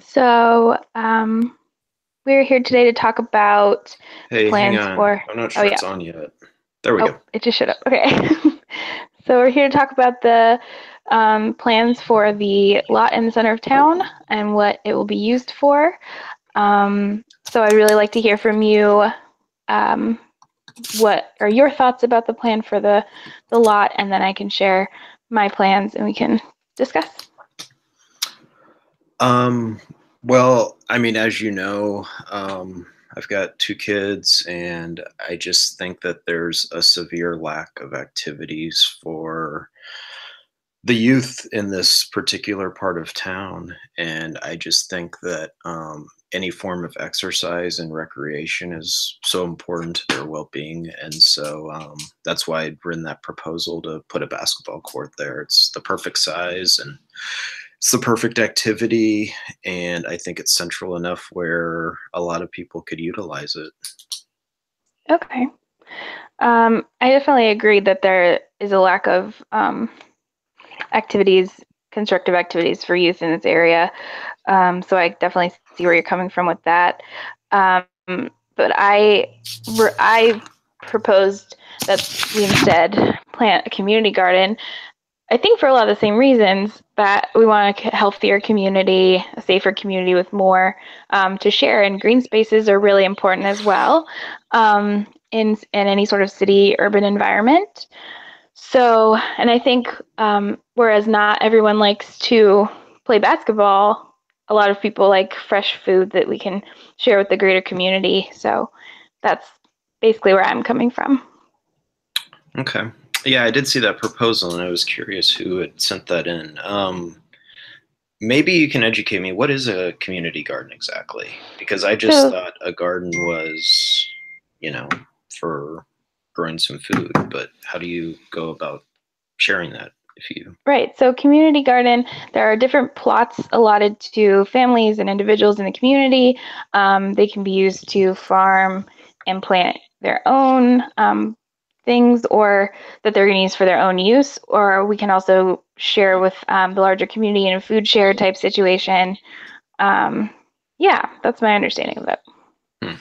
So, we're here today to talk about the Hey, hang plans on. for. I'm not Oh, sure yeah. it's on yet. There we Oh, go. it just showed up. Okay. So, we're here to talk about the plans for the lot in the center of town and what it will be used for. So, I'd really like to hear from you. Um, what are your thoughts about the plan for the lot? And then I can share my plans and we can discuss. Um, well, I mean, as you know, I've got two kids, and I just think that there's a severe lack of activities for the youth in this particular part of town. And I just think that any form of exercise and recreation is so important to their well-being. And so that's why I'd written that proposal to put a basketball court there. It's the perfect size and it's the perfect activity. And I think it's central enough where a lot of people could utilize it. Okay. I definitely agree that there is a lack of activities, constructive activities for youth in this area. So I definitely see where you're coming from with that. Um, but I proposed that we instead plant a community garden. I think for a lot of the same reasons that we want a healthier community, a safer community with more to share, and green spaces are really important as well in any sort of city urban environment. So, and I think whereas not everyone likes to play basketball, a lot of people like fresh food that we can share with the greater community. So that's basically where I'm coming from. Okay. Yeah, I did see that proposal and I was curious who had sent that in. Maybe you can educate me. What is a community garden exactly? Because I just So, thought a garden was, you know, for growing some food, but how do you go about sharing that if you. right. So, community garden, there are different plots allotted to families and individuals in the community. They can be used to farm and plant their own things or that they're going to use for their own use. Or we can also share with the larger community in a food share type situation. Um, yeah, that's my understanding of it. Hmm.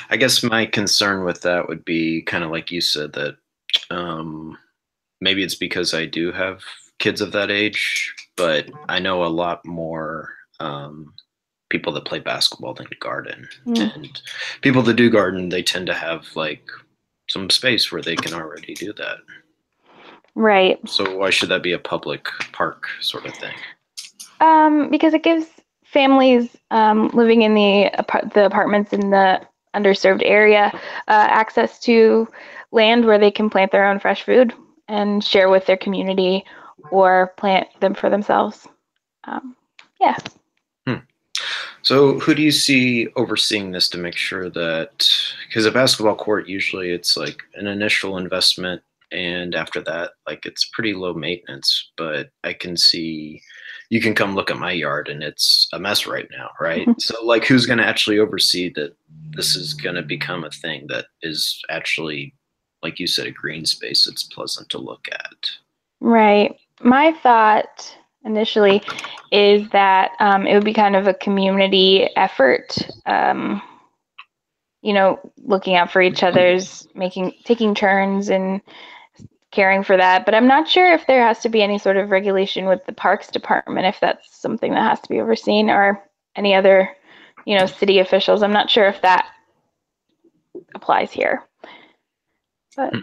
I guess my concern with that would be kind of like you said that um, maybe it's because I do have kids of that age, but I know a lot more people that play basketball than garden. Mm, And people that do garden, they tend to have like some space where they can already do that. right. So why should that be a public park sort of thing? Because it gives families living in the apartments in the underserved area access to land where they can plant their own fresh food and share with their community or plant them for themselves. Um, yeah. Hmm. So who do you see overseeing this to make sure that, because a basketball court usually it's like an initial investment and after that like it's pretty low maintenance, but I can see you can come look at my yard and it's a mess right now, right? So like who's going to actually oversee that this is going to become a thing that is actually, like you said, a green space it's pleasant to look at. Right. My thought initially is that it would be kind of a community effort. Looking out for each other's, taking turns and caring for that. But I'm not sure if there has to be any sort of regulation with the Parks Department, if that's something that has to be overseen, or any other, city officials. I'm not sure if that applies here. But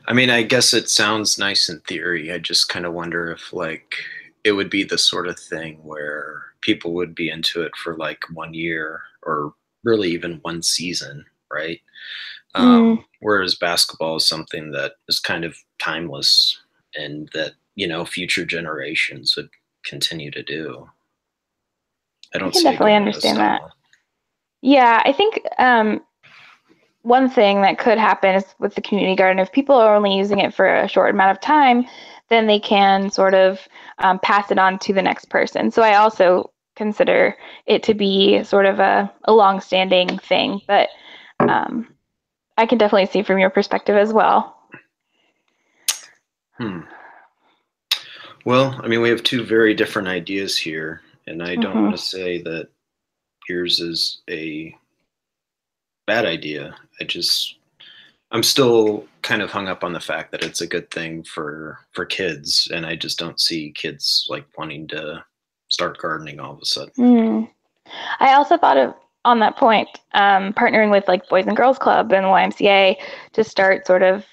I mean, I guess it sounds nice in theory. I just kind of wonder if like it would be the sort of thing where people would be into it for like 1 year or really even one season, right? mm, Whereas basketball is something that is kind of timeless and that, future generations would continue to do. I I don't can see it definitely going out of understand that. style. Yeah, I think one thing that could happen is with the community garden, if people are only using it for a short amount of time, then they can sort of pass it on to the next person. So I also consider it to be sort of a long-standing thing, but um, I can definitely see from your perspective as well. Hmm. Well, I mean, we have two very different ideas here, And I don't want to say that yours is a bad idea. I'm still kind of hung up on the fact that it's a good thing for kids, and I just don't see kids like wanting to start gardening all of a sudden. I also thought of, on that point, partnering with like Boys and Girls Club and YMCA to start sort of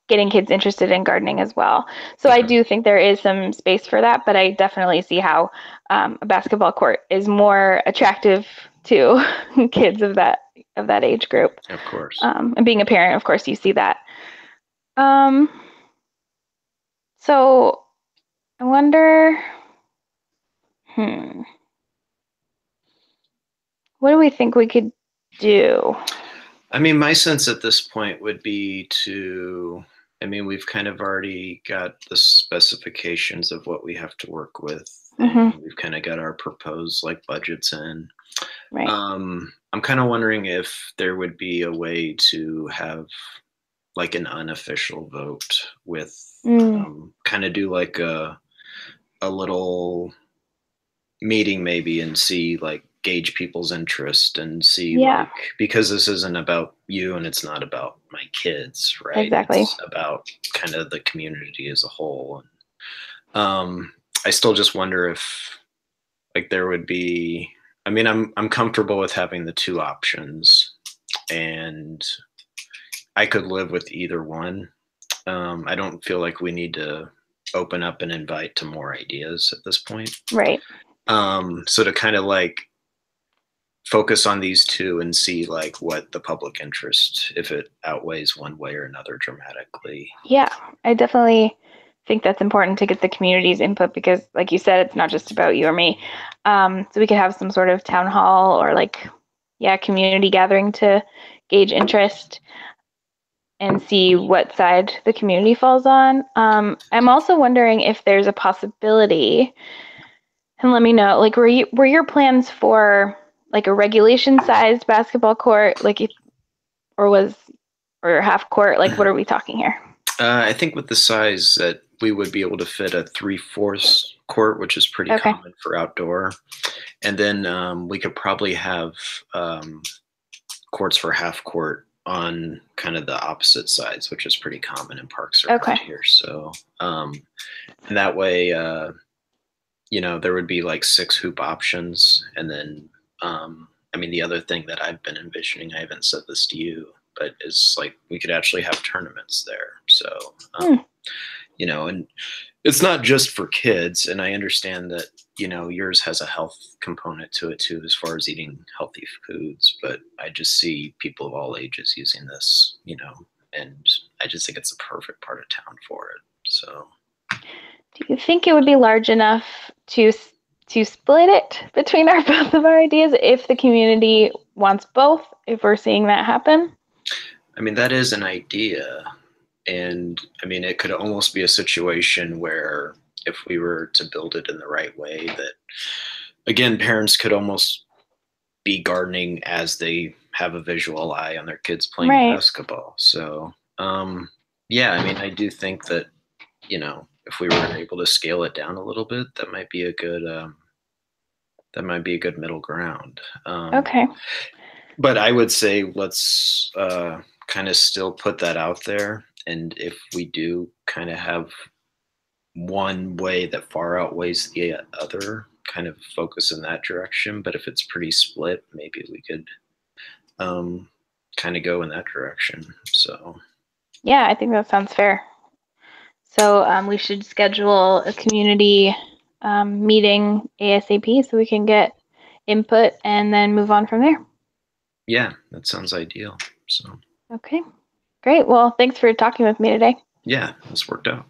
getting kids interested in gardening as well. So I do think there is some space for that, but I definitely see how a basketball court is more attractive to kids of that age group. Of course. And being a parent, of course, you see that. So I wonder, what do we think we could do? I mean, my sense at this point would be we've kind of already got the specifications of what we have to work with. And we've kind of got our proposed like budgets in. Right. I'm kind of wondering if there would be a way to have like an unofficial vote with kind of do like a little meeting maybe and see like gauge people's interest and see like, because this isn't about you and it's not about my kids, right? Exactly. It's about kind of the community as a whole. And I still just wonder if like there would be, I mean, I'm comfortable with having the two options and I could live with either one. I don't feel like we need to open up and invite to more ideas at this point. Right. So to kind of like focus on these two and see like what the public interest, if it outweighs one way or another dramatically. Yeah, I definitely think that's important to get the community's input because, like you said, it's not just about you or me. So we could have some sort of town hall or like, community gathering to gauge interest and see what side the community falls on. I'm also wondering if there's a possibility, and let me know, like, were your plans for like a regulation-sized basketball court, like, or half court? Like, what are we talking here? I think with the size that we would be able to fit a 3/4 court, which is pretty common for outdoor. And then we could probably have courts for half court on kind of the opposite sides, which is pretty common in parks around here. So, and that way, there would be like 6 hoop options. And then, the other thing that I've been envisioning, I haven't said this to you, but is like we could actually have tournaments there. So, and it's not just for kids. And I understand that, yours has a health component to it too, as far as eating healthy foods. But I just see people of all ages using this, and I just think it's a perfect part of town for it. So, do you think it would be large enough to split it between both of our ideas if the community wants both, if we're seeing that happen? That is an idea. And it could almost be a situation where if we were to build it in the right way, that again, parents could almost be gardening as they have a visual eye on their kids playing basketball. So, I do think that, if we were able to scale it down a little bit, that might be a good middle ground. But I would say let's kind of still put that out there. And if we do kind of have one way that far outweighs the other, kind of focus in that direction. But if it's pretty split, maybe we could kind of go in that direction. So, yeah, I think that sounds fair. So we should schedule a community meeting ASAP so we can get input and then move on from there. Yeah, that sounds ideal. So. Okay, great. Well, thanks for talking with me today. Yeah, this worked out.